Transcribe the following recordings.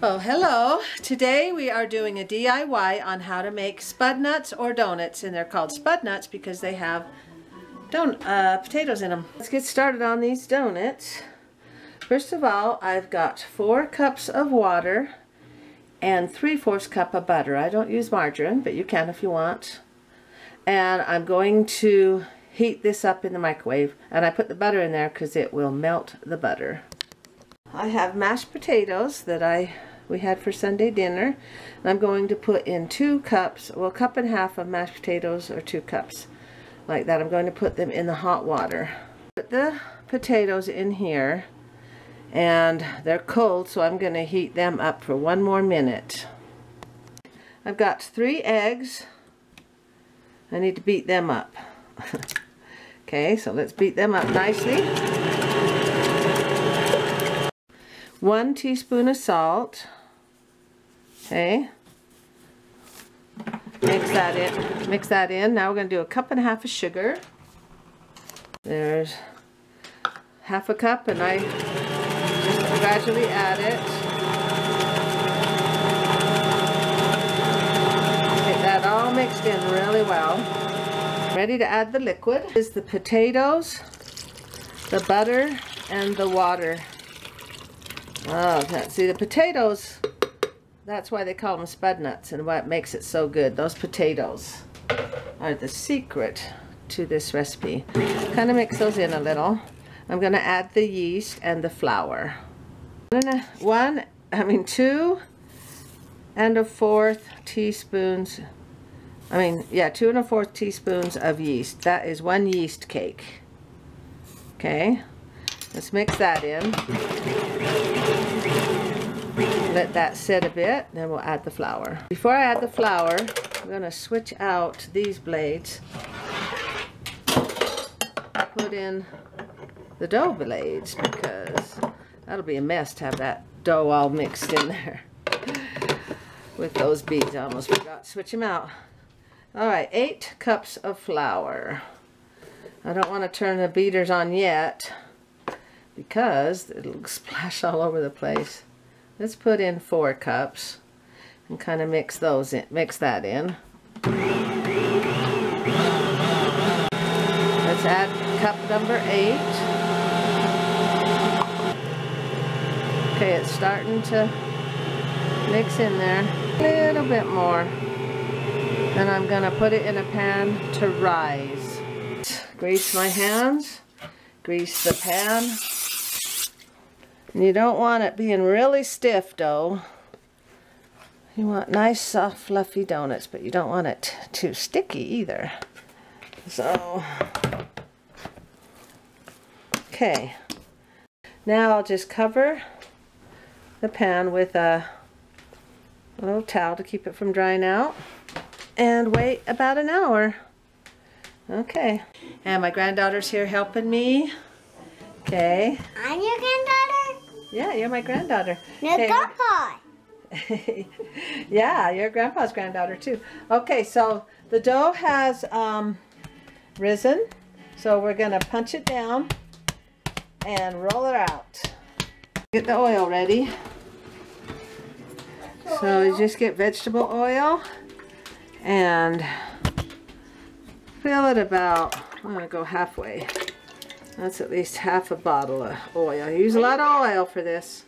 Oh, hello. Today we are doing a DIY on how to make spudnuts or donuts, and they're called spudnuts because they have potatoes in them. Let's get started on these donuts. First of all, I've got 4 cups of water and 3/4 cup of butter. I don't use margarine, but you can if you want. And I'm going to heat this up in the microwave, and I put the butter in there because it will melt the butter. I have mashed potatoes that we had for Sunday dinner, and I'm going to put in 2 cups, well, 1.5 cups of mashed potatoes, or 2 cups like that. I'm going to put them in the hot water. Put the potatoes in here, and they're cold, so I'm going to heat them up for 1 more minute. I've got 3 eggs. I need to beat them up. Okay, so let's beat them up nicely. 1 teaspoon of salt. Okay. Mix that in. Now we're going to do 1.5 cups of sugar. There's 1/2 cup, and I just gradually add it. Get that all mixed in really well. Ready to add the liquid. Is the potatoes, the butter, and the water. Oh, see, the potatoes, that's why they call them spudnuts, and what makes it so good. Those potatoes are the secret to this recipe. Kind of mix those in a little. I'm going to add the yeast and the flour. 2 1/4 teaspoons. 2 1/4 teaspoons of yeast. That is 1 yeast cake. Okay, let's mix that in. Let that sit a bit, then we'll add the flour. Before I add the flour, I'm going to switch out these blades. Put in the dough blades because that'll be a mess to have that dough all mixed in there with those beads. I almost forgot to switch them out. Alright, 8 cups of flour. I don't want to turn the beaters on yet because it'll splash all over the place. Let's put in 4 cups and kind of mix that in. Let's add cup number 8. Okay, it's starting to mix in there a little bit more. And I'm going to put it in a pan to rise. Grease my hands, grease the pan. You don't want it being really stiff dough. You want nice, soft, fluffy donuts, but you don't want it too sticky either. So, okay. Now I'll just cover the pan with a little towel to keep it from drying out and wait about an hour. Okay. And my granddaughter's here helping me. Okay. I'm your granddaughter? Yeah, you're my granddaughter. No, okay. Grandpa. Yeah, you're Grandpa's granddaughter too. Okay, so the dough has risen, so we're going to punch it down and roll it out. Get the oil ready. So you just get vegetable oil and fill it about, I'm going to go halfway. That's at least 1/2 bottle of oil. You use a lot of oil for this.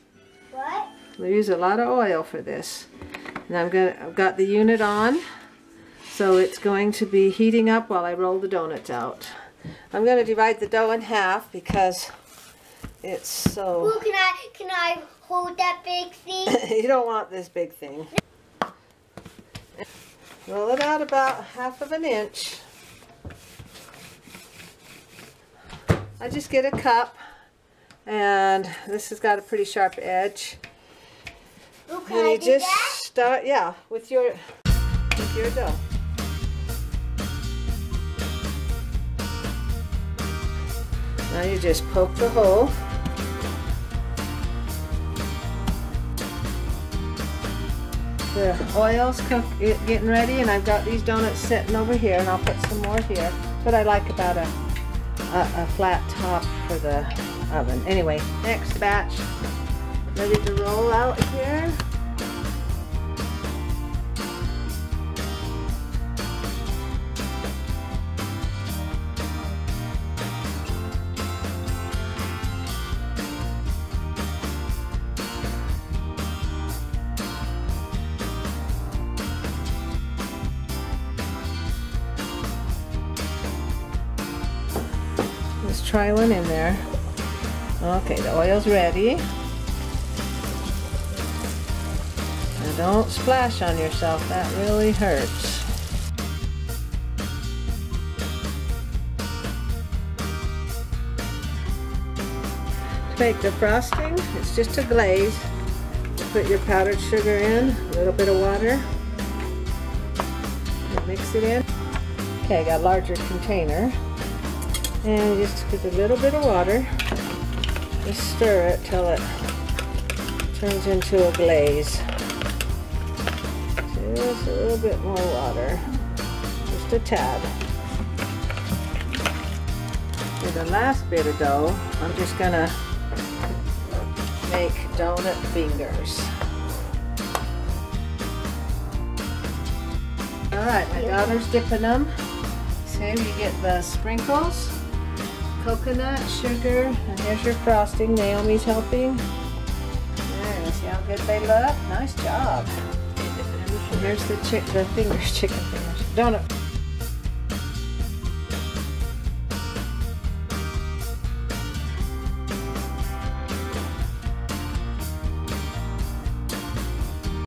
What? We use a lot of oil for this. And I've got the unit on, so it's going to be heating up while I roll the donuts out. I'm going to divide the dough in half because it's so... Ooh, can I hold that big thing? You don't want this big thing. Roll it out about 1/2 inch. I just get a cup, and this has got a pretty sharp edge. Ooh, And you just start, yeah, with your dough. Now you just poke the hole. The oil's getting ready, and I've got these donuts sitting over here, and I'll put some more here. That's what I like about a flat top for the oven. Anyway, next batch ready to roll out here. try one in there. Okay, the oil's ready. Now don't splash on yourself, that really hurts. To make the frosting, it's just a glaze. You put your powdered sugar in, a little bit of water, and mix it in. Okay, I got a larger container. And just put a little bit of water. Just stir it till it turns into a glaze. Just a little bit more water. Just a tad. For the last bit of dough, I'm just gonna make donut fingers. Alright, my daughter's dipping them. So you get the sprinkles, coconut, sugar, and here's your frosting. Naomi's helping. There, see how good they look? Nice job. And here's the chicken fingers, donut